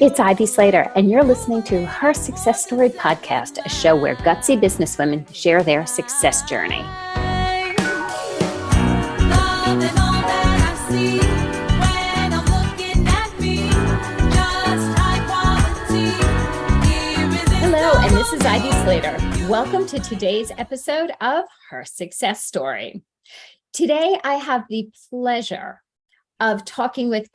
It's Ivy Slater, and you're listening to Her Success Story podcast, a show where gutsy businesswomen share their success journey. Hello, and this is Ivy Slater. Welcome to today's episode of Her Success Story. Today, I have the pleasure of talking with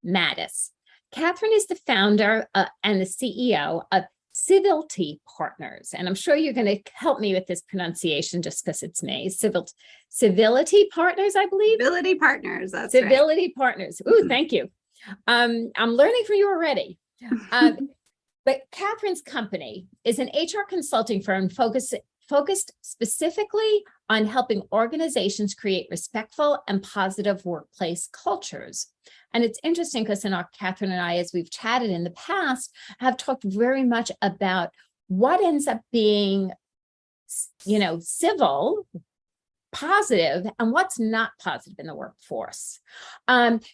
Mattice. Catherine is the founder and the CEO of Civility Partners. And I'm sure you're going to help me with this pronunciation just because it's me. Civility Partners, I believe. Civility Partners. That's Civility right. Partners. Ooh, thank you. I'm learning from you already. But Catherine's company is an HR consulting firm focused specifically on helping organizations create respectful and positive workplace cultures. And it's interesting because Catherine and I, as we've chatted in the past, have talked very much about what ends up being, civil, positive, and what's not positive in the workforce.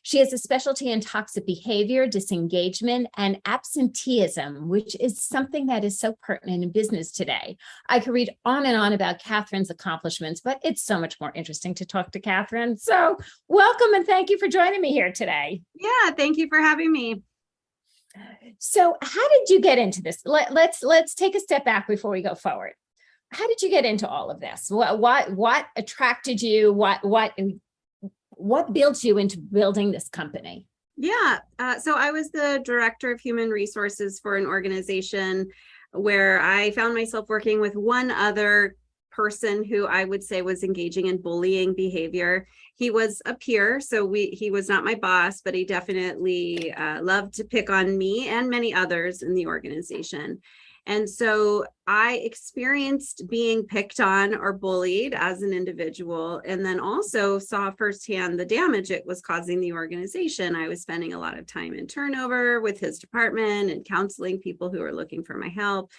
She has a specialty in toxic behavior, disengagement, and absenteeism, which is something that is so pertinent in business today. I could read on and on about Catherine's accomplishments, but it's so much more interesting to talk to Catherine. So welcome and thank you for joining me here today. Yeah, thank you for having me. So how did you get into this? Let's take a step back before we go forward. How did you get into all of this? What attracted you? What built you into building this company? Yeah. So I was the director of human resources for an organization where I found myself working with one other person who I would say was engaging in bullying behavior. He was a peer, so he was not my boss, but he definitely loved to pick on me and many others in the organization. And so I experienced being picked on or bullied as an individual, and then also saw firsthand the damage it was causing the organization. I was spending a lot of time in turnover with his department and counseling people who were looking for my help.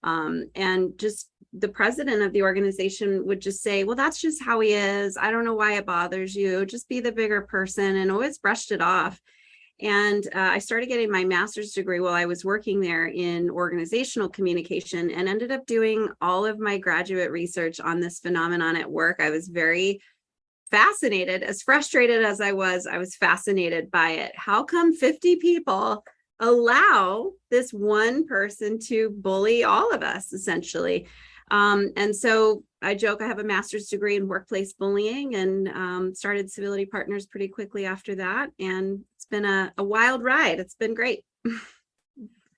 And just the president of the organization would just say, well, that's just how he is. I don't know why it bothers you. Just be the bigger person, and always brushed it off. And I started getting my master's degree while I was working there in organizational communication, and ended up doing all of my graduate research on this phenomenon at work. I was very fascinated. As frustrated as I was fascinated by it. How come 50 people allow this one person to bully all of us, essentially? And so I joke I have a master's degree in workplace bullying, and started Civility Partners pretty quickly after that. And it's been a wild ride. It's been great.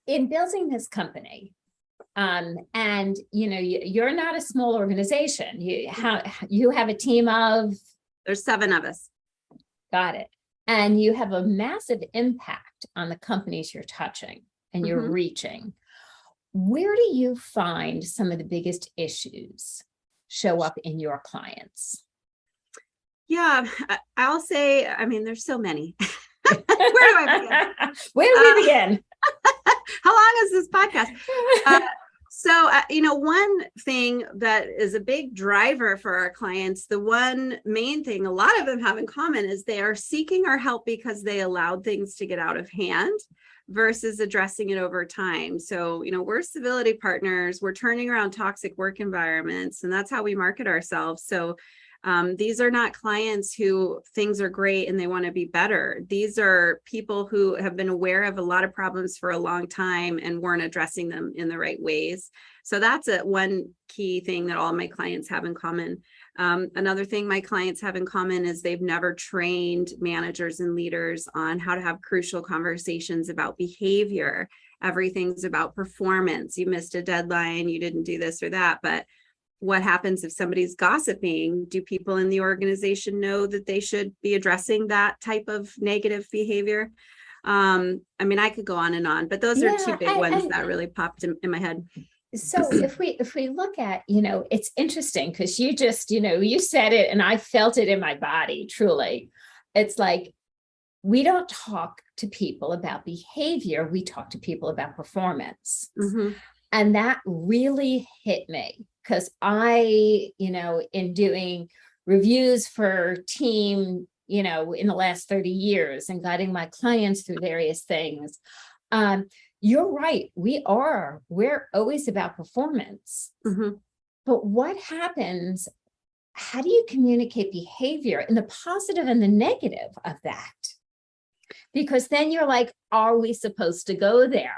In building this company, and you're not a small organization. You have a team of? There's 7 of us. Got it. And you have a massive impact on the companies you're touching and you're reaching. Where do you find some of the biggest issues show up in your clients? Yeah, I'll say, there's so many. Where do I begin? Where do we begin? How long is this podcast? So, one thing that is a big driver for our clients, the one main thing a lot of them have in common is they are seeking our help because they allowed things to get out of hand versus addressing it over time. So, we're Civility Partners, we're turning around toxic work environments, and that's how we market ourselves. So these are not clients who things are great and they want to be better. These are people who have been aware of a lot of problems for a long time and weren't addressing them in the right ways. So that's one key thing that all my clients have in common. Another thing my clients have in common is they've never trained managers and leaders on how to have crucial conversations about behavior. Everything's about performance. You missed a deadline, you didn't do this or that, but what happens if somebody's gossiping? Do people in the organization know that they should be addressing that type of negative behavior? I could go on and on, but those are 2 big ones that really popped in my head. So if we look at, it's interesting because you just, you said it and I felt it in my body, truly. It's like, we don't talk to people about behavior. We talk to people about performance. And that really hit me because I, in doing reviews for team, in the last 30 years and guiding my clients through various things, You're right. We're always about performance. Mhm. But what happens? How do you communicate behavior in the positive and the negative of that? Because then you're like, are we supposed to go there?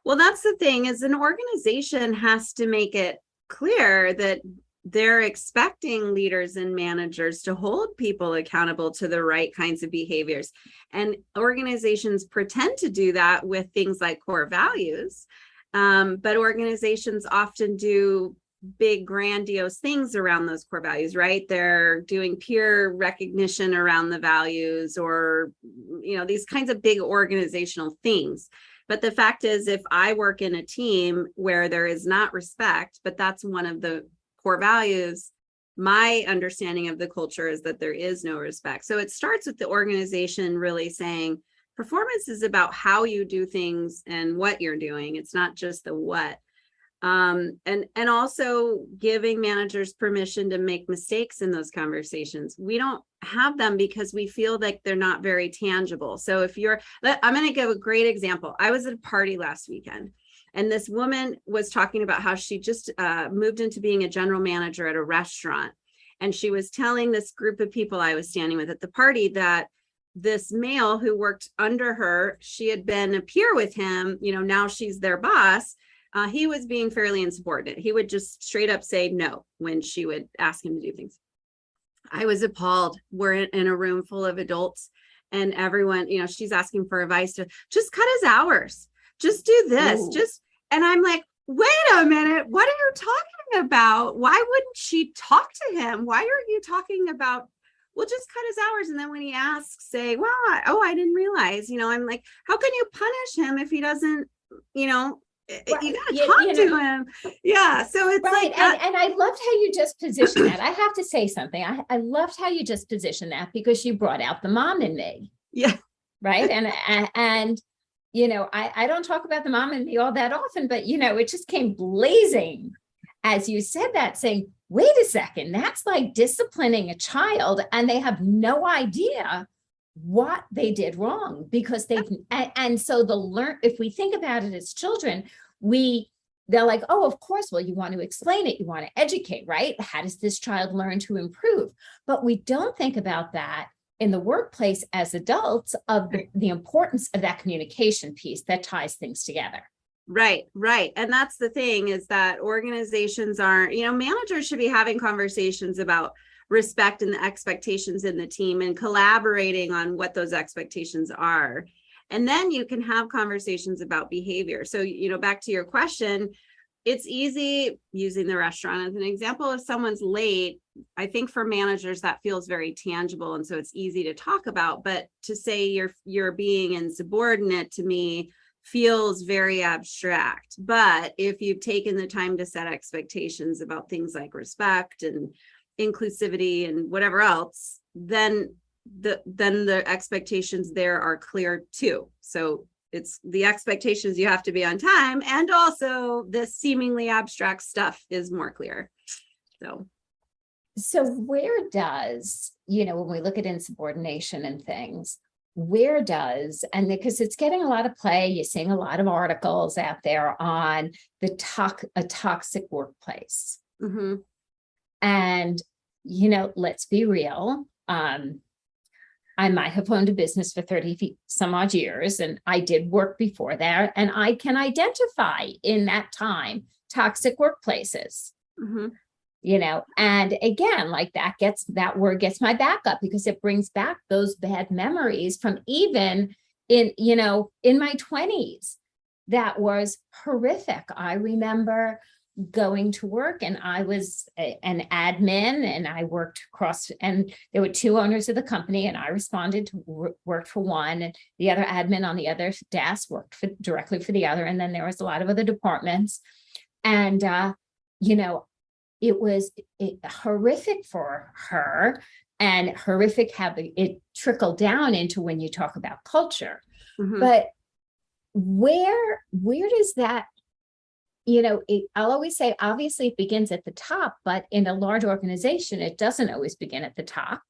Well, that's the thing, is an organization has to make it clear that they're expecting leaders and managers to hold people accountable to the right kinds of behaviors. And organizations pretend to do that with things like core values. But organizations often do big grandiose things around those core values, right? They're doing peer recognition around the values, or, these kinds of big organizational things. But the fact is, if I work in a team where there is not respect, but that's one of the core values, my understanding of the culture is that there is no respect. So it starts with the organization really saying performance is about how you do things and what you're doing. It's not just the what. And also giving managers permission to make mistakes in those conversations. We don't have them because we feel like they're not very tangible. So I'm going to give a great example. I was at a party last weekend, and this woman was talking about how she just moved into being a general manager at a restaurant. And she was telling this group of people I was standing with at the party that this male who worked under her, she had been a peer with him, now she's their boss. He was being fairly insubordinate. He would just straight up say no when she would ask him to do things. I was appalled. We're in a room full of adults, and everyone, she's asking for advice to just cut his hours. Just do this. Ooh. And I'm like, wait a minute. What are you talking about? Why wouldn't she talk to him? Why are you talking about, well, just cut his hours? And then when he asks, say, well, I didn't realize, I'm like, how can you punish him if he doesn't, Right. you gotta talk to him. Yeah. So it's right. like that. And I loved how you just positioned that. I have to say something. I loved how you just positioned that, because you brought out the mom in me. Yeah. Right. And I don't talk about the mom in me all that often, but it just came blazing as you said that, saying, wait a second, that's like disciplining a child, and they have no idea what they did wrong, because and so if we think about it as children, they're like, oh, of course, well, you want to explain it, you want to educate, right? How does this child learn to improve? But we don't think about that in the workplace as adults, of the importance of that communication piece that ties things together. Right. And that's the thing, is that organizations aren't, managers should be having conversations about respect and the expectations in the team, and collaborating on what those expectations are. And then you can have conversations about behavior. So, back to your question, it's easy, using the restaurant as an example. If someone's late, I think for managers that feels very tangible, and so it's easy to talk about. But to say you're being insubordinate to me feels very abstract. But if you've taken the time to set expectations about things like respect and inclusivity and whatever else, then the expectations there are clear too. So it's the expectations, you have to be on time, and also this seemingly abstract stuff is more clear. So where does, when we look at insubordination and things, and because it's getting a lot of play, you're seeing a lot of articles out there on a toxic workplace. Mm-hmm. And, let's be real. I might have owned a business for 30 some odd years, and I did work before that. And I can identify in that time toxic workplaces, Mm-hmm. And again, like that word gets my back up, because it brings back those bad memories from even in my 20s. That was horrific. I remember going to work, and I was an admin, and I worked across, and there were two owners of the company, and I responded to work for one, and the other admin on the other desk worked directly for the other. And then there was a lot of other departments, and it was horrific for her, and horrific how it trickled down into when you talk about culture. Mm-hmm. But where does that, I'll always say, obviously it begins at the top, but in a large organization, it doesn't always begin at the top.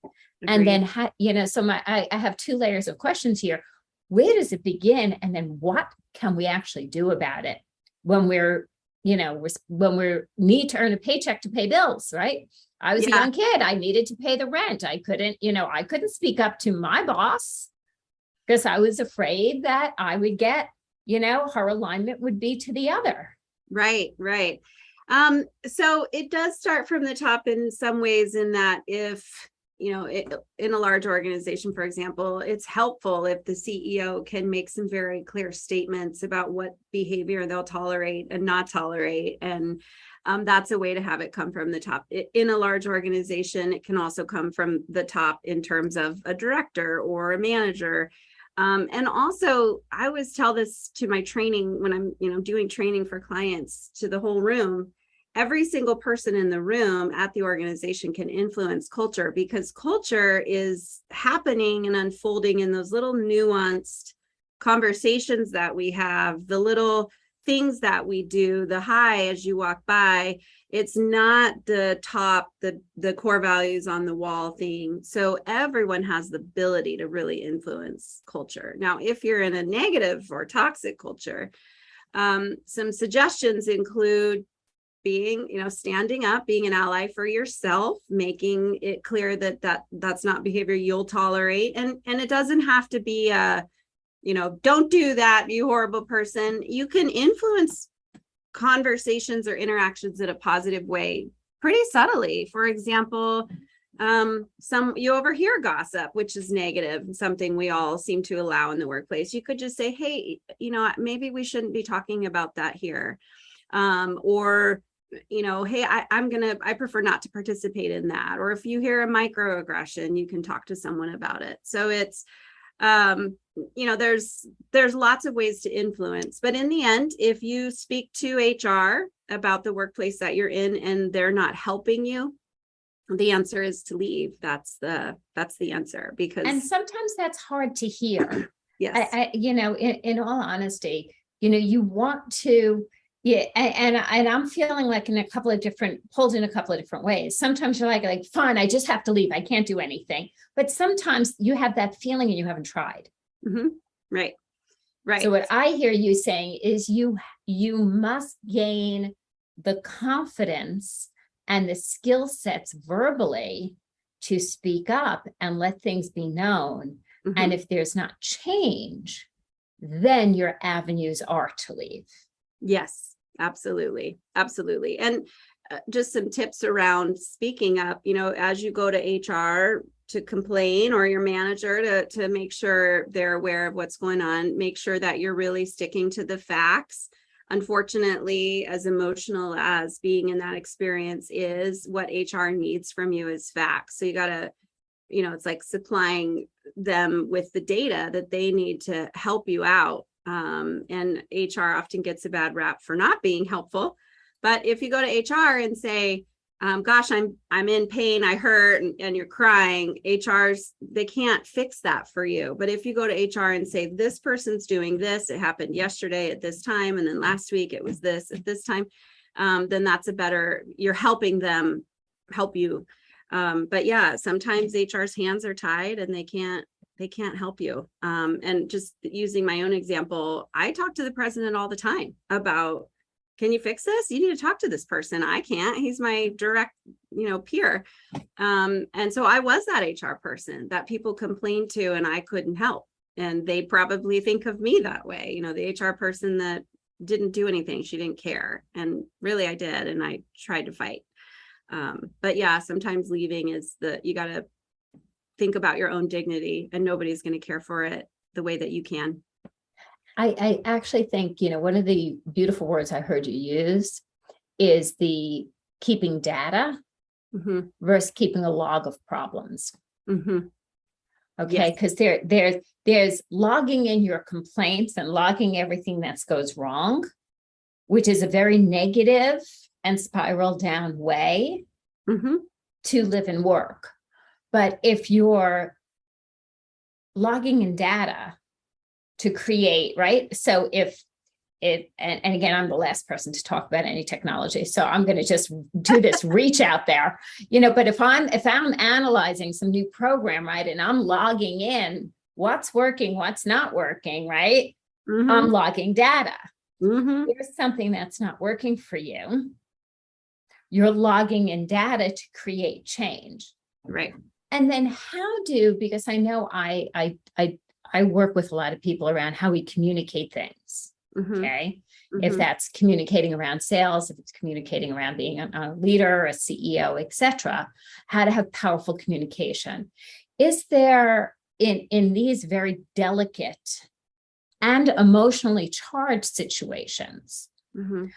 Agreed. And then, so I have two layers of questions here. where does it begin? And then what can we actually do about it when we're, when we need to earn a paycheck to pay bills, right? I was a young kid. I needed to pay the rent. I couldn't speak up to my boss because I was afraid that I would get, her alignment would be to the other. Right. So it does start from the top in some ways, in that if, in a large organization, for example, it's helpful if the CEO can make some very clear statements about what behavior they'll tolerate and not tolerate. And that's a way to have it come from the top. In a large organization, it can also come from the top in terms of a director or a manager. And also, I always tell this to my training when I'm, doing training for clients, to the whole room. Every single person in the room at the organization can influence culture, because culture is happening and unfolding in those little nuanced conversations that we have, the little things that we do, the hi as you walk by. It's not the top, the core values on the wall thing. So everyone has the ability to really influence culture. Now, if you're in a negative or toxic culture, some suggestions include being, standing up, being an ally for yourself, making it clear that's not behavior you'll tolerate. And it doesn't have to be don't do that, you horrible person. You can influence conversations or interactions in a positive way pretty subtly. For example, you overhear gossip, which is negative, something we all seem to allow in the workplace. You could just say, hey, maybe we shouldn't be talking about that here. Or hey, I prefer not to participate in that. Or if you hear a microaggression, you can talk to someone about it. So it's, there's lots of ways to influence, but in the end, if you speak to HR about the workplace that you're in and they're not helping you, the answer is to leave. That's the answer, because. And sometimes that's hard to hear. Yes. In all honesty, you want to. Yeah, and I'm feeling like pulled in a couple of different ways. Sometimes you're like, fine, I just have to leave. I can't do anything. But sometimes you have that feeling and you haven't tried. Mm-hmm. Right. So what I hear you saying is you must gain the confidence and the skill sets verbally to speak up and let things be known. Mm-hmm. And if there's not change, then your avenues are to leave. Yes. Absolutely. And just some tips around speaking up, as you go to HR to complain, or your manager to make sure they're aware of what's going on, make sure that you're really sticking to the facts. Unfortunately, as emotional as being in that experience is, what HR needs from you is facts. So you got to, it's like supplying them with the data that they need to help you out. And HR often gets a bad rap for not being helpful. But if you go to HR and say, gosh, I'm in pain, I hurt, and you're crying, they can't fix that for you. But if you go to HR and say, this person's doing this, it happened yesterday at this time, and then last week it was this at this time, then you're helping them help you. But yeah, sometimes HR's hands are tied and they can't help you. And just using my own example, I talk to the president all the time about, can you fix this? You need to talk to this person. I can't. He's my direct, peer. And so I was that HR person that people complained to and I couldn't help. And they probably think of me that way, the HR person that didn't do anything. She didn't care. And really I did. And I tried to fight. But yeah, sometimes leaving is you got to think about your own dignity, and nobody's going to care for it the way that you can. I actually think, one of the beautiful words I heard you use is the keeping data mm-hmm. versus keeping a log of problems. Mm-hmm. Okay, because yes. there's logging in your complaints and logging everything that goes wrong, which is a very negative and spiral down way mm-hmm. to live and work. But if you're logging in data to create, right? So and again, I'm the last person to talk about any technology, so I'm going to just do this reach out there, but if I'm analyzing some new program, right, and I'm logging in what's working, what's not working, right? Mhm. Logging data. Mhm. Here's something that's not working for you. You're logging in data to create change. Right. And then because I know I work with a lot of people around how we communicate things. Mhm. Okay. If Mhm. that's communicating around sales, if it's communicating around being a leader, a CEO, etc., how to have powerful communication. Is there in these very delicate and emotionally charged situations, Mhm.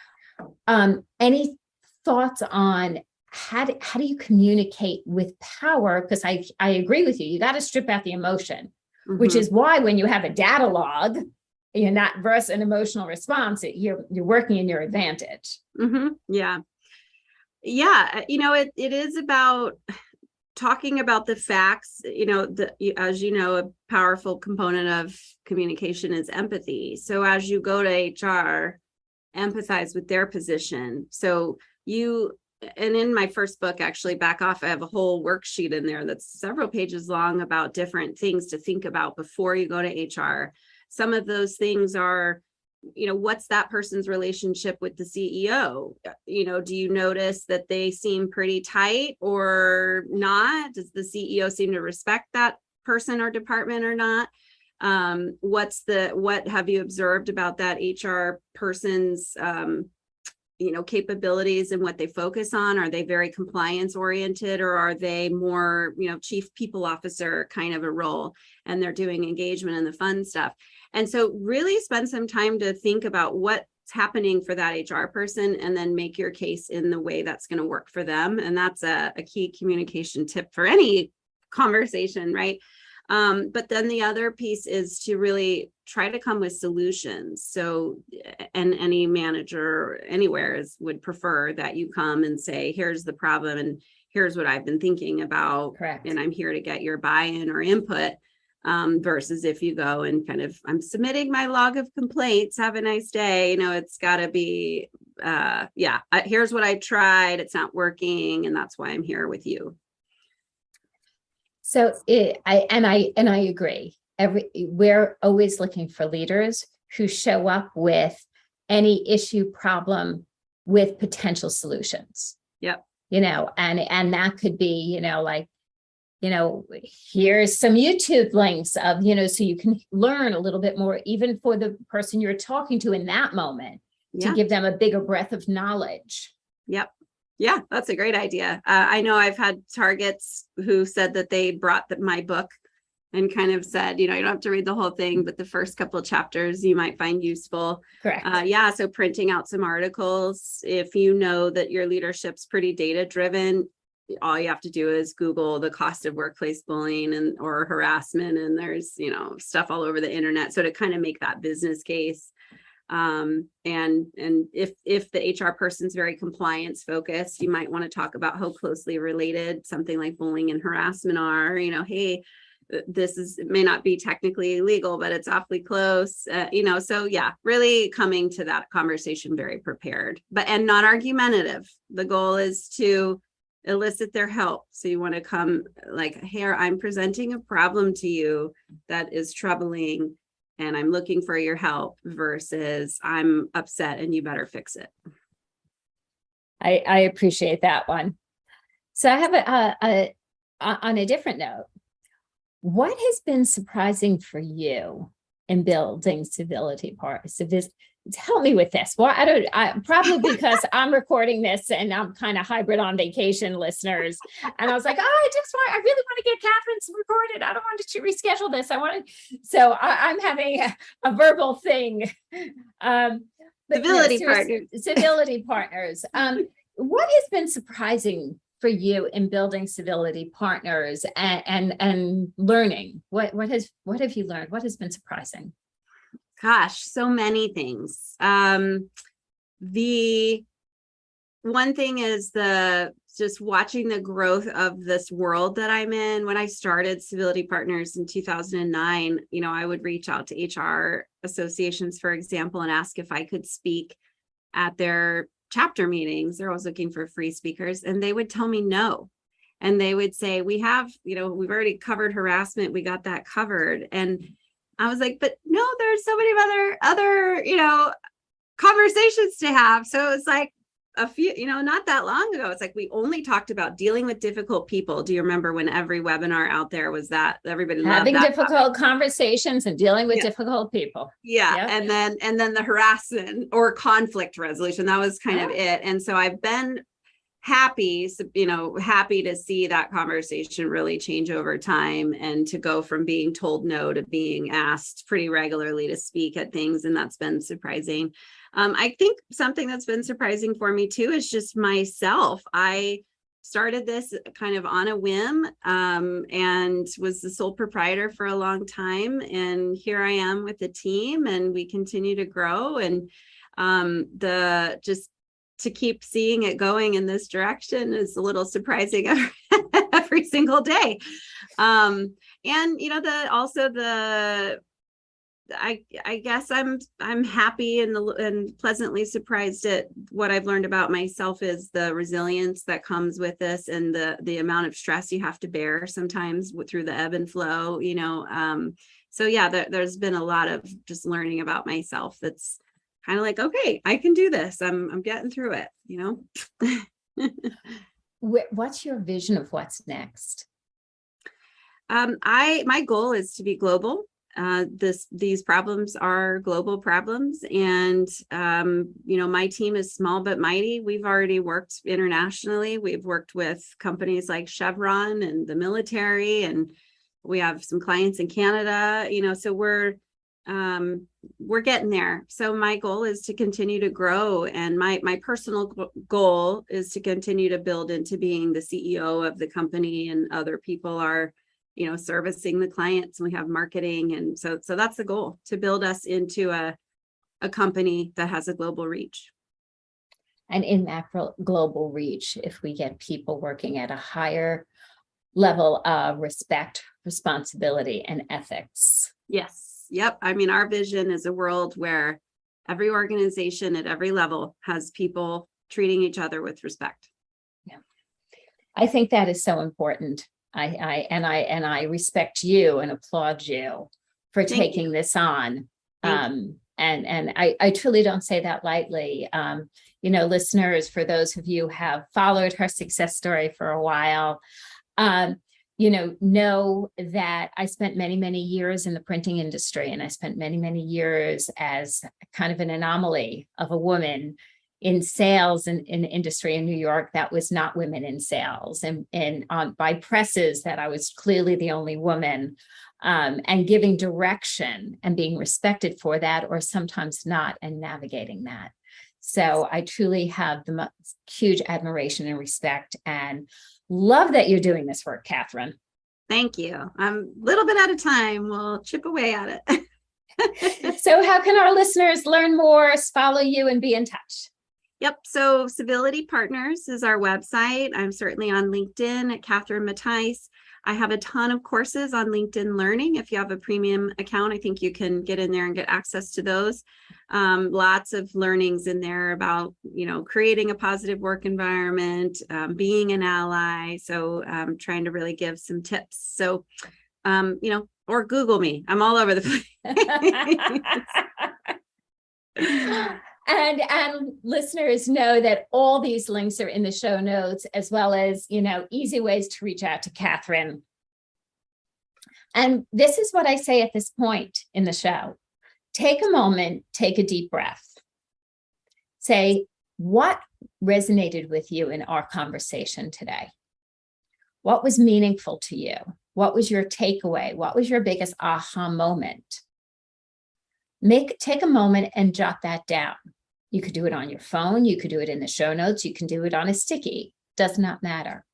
any thoughts on how do you communicate with power? Because I agree with you. You got to strip out the emotion, which Mhm. is why when you have a data log, you're not versus an emotional response, you're working in your advantage. Mhm. Yeah. Yeah. It is about talking about the facts. As you know, a powerful component of communication is empathy. So as you go to HR, empathize with their position. So and in my first book, actually, Back Off, I have a whole worksheet in there that's several pages long about different things to think about before you go to HR. Some of those things are, what's that person's relationship with the CEO? Do you notice that they seem pretty tight or not? Does the CEO seem to respect that person or department or not? What have you observed about that HR person's capabilities and what they focus on? Are they very compliance oriented, or are they more chief people officer kind of a role, and they're doing engagement and the fun stuff? And so really spend some time to think about what's happening for that HR person, and then make your case in the way that's going to work for them. And that's a key communication tip for any conversation, right? But then the other piece is to really try to come with solutions. So, and any manager anywhere would prefer that you come and say, here's the problem and here's what I've been thinking about. Correct. And I'm here to get your buy-in or input. Versus if you go and kind of, I'm submitting my log of complaints, have a nice day. It's got to be, here's what I tried. It's not working. And that's why I'm here with you. So I agree. We're always looking for leaders who show up with any issue, problem with potential solutions. Yep. And that could be, here's some YouTube links of, so you can learn a little bit more, even for the person you're talking to in that moment, to give them a bigger breadth of knowledge. Yep. Yeah, that's a great idea. I know I've had targets who said that they brought my book and kind of said, you don't have to read the whole thing, but the first couple of chapters you might find useful. Correct. So printing out some articles. If you know that your leadership's pretty data driven, all you have to do is Google the cost of workplace bullying or harassment, and there's stuff all over the internet. So to kind of make that business case. And if the HR person's very compliance focused, you might want to talk about how closely related something like bullying and harassment are. Hey, it may not be technically illegal, but it's awfully close. So yeah, really coming to that conversation very prepared, and not argumentative. The goal is to elicit their help. So you want to come like, here, I'm presenting a problem to you that is troubling, and I'm looking for your help, versus I'm upset and you better fix it. I appreciate that one. So I have on a different note, what has been surprising for you in building civility parts? Help me with this. Well, probably because I'm recording this and I'm kind of hybrid on vacation, listeners. And I was like, I really want to get Catherine's recorded. I don't want to reschedule this. So I'm having a verbal thing. Civility partners. Civility partners. What has been surprising for you in building civility partners and learning? What have you learned? What has been surprising? Gosh, so many things. The one thing is just watching the growth of this world that I'm in. When I started Civility Partners in 2009, I would reach out to HR associations, for example, and ask if I could speak at their chapter meetings. They're always looking for free speakers, and they would tell me no. And they would say, we have, we've already covered harassment. We got that covered. And I was like, but no, there's so many other, conversations to have. So it's like a few, not that long ago, it's like we only talked about dealing with difficult people. Do you remember when every webinar out there was that everybody having loved that difficult conversations and dealing with Yeah. difficult people? Yeah. Yep. And then the harassment or conflict resolution, that was kind of it. And so I've been happy to see that conversation really change over time, and to go from being told no to being asked pretty regularly to speak at things. And that's been surprising. I think something that's been surprising for me too is just myself. I started this kind of on a whim, and was the sole proprietor for a long time. And here I am with the team, and we continue to grow. And to keep seeing it going in this direction is a little surprising every single day. And I guess I'm happy and pleasantly surprised at what I've learned about myself is the resilience that comes with this, and the amount of stress you have to bear sometimes through the ebb and flow, so yeah, there's been a lot of just learning about myself that's kind of like, okay, I can do this. I'm getting through it, What's your vision of what's next? My goal is to be global. These problems are global problems, and my team is small but mighty. We've already worked internationally. We've worked with companies like Chevron and the military, and we have some clients in Canada. So we're getting there. So my goal is to continue to grow, and my personal goal is to continue to build into being the CEO of the company, and other people are servicing the clients, and we have marketing. And so that's the goal, to build us into a company that has a global reach. And in that global reach, if we get people working at a higher level of respect, responsibility, and ethics. Yes. Yep. I mean, our vision is a world where every organization at every level has people treating each other with respect. Yeah. I think that is so important. I respect you and applaud you for taking this on. And I truly don't say that lightly. Listeners, for those of you who have followed her success story for a while, know that I spent many, many years in the printing industry, and I spent many, many years as kind of an anomaly of a woman in sales and in the industry in New York that was not women in sales, and by presses that I was clearly the only woman, and giving direction and being respected for that, or sometimes not, and navigating that. So I truly have the huge admiration and respect, and love that you're doing this work, Catherine. Thank you. I'm a little bit out of time. We'll chip away at it. So how can our listeners learn more, follow you, and be in touch? Yep. So Civility Partners is our website. I'm certainly on LinkedIn at Catherine Mattice. I have a ton of courses on LinkedIn Learning. If you have a premium account, I think you can get in there and get access to those. Lots of learnings in there about, creating a positive work environment, being an ally. So trying to really give some tips. So, or Google me. I'm all over the place. And listeners know that all these links are in the show notes, as well as, easy ways to reach out to Catherine. And this is what I say at this point in the show. Take a moment, take a deep breath. Say, what resonated with you in our conversation today? What was meaningful to you? What was your takeaway? What was your biggest aha moment? Take a moment and jot that down. You could do it on your phone. You could do it in the show notes. You can do it on a sticky. Does not matter.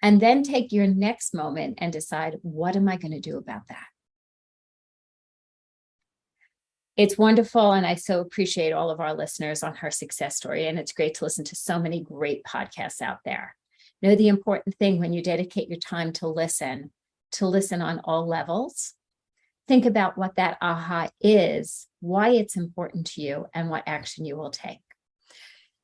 And then take your next moment and decide, what am I going to do about that? It's wonderful. And I so appreciate all of our listeners on her success story. And it's great to listen to so many great podcasts out there. Know the important thing when you dedicate your time to listen on all levels. Think about what that aha is, why it's important to you, and what action you will take.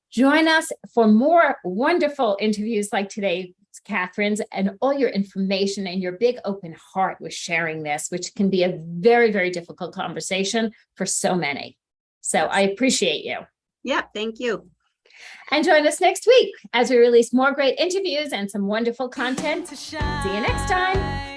Join us for more wonderful interviews like today's Catherine's, and all your information and your big open heart with sharing this, which can be a very, very difficult conversation for so many. So I appreciate you. Yeah, thank you. And join us next week as we release more great interviews and some wonderful content. See you next time.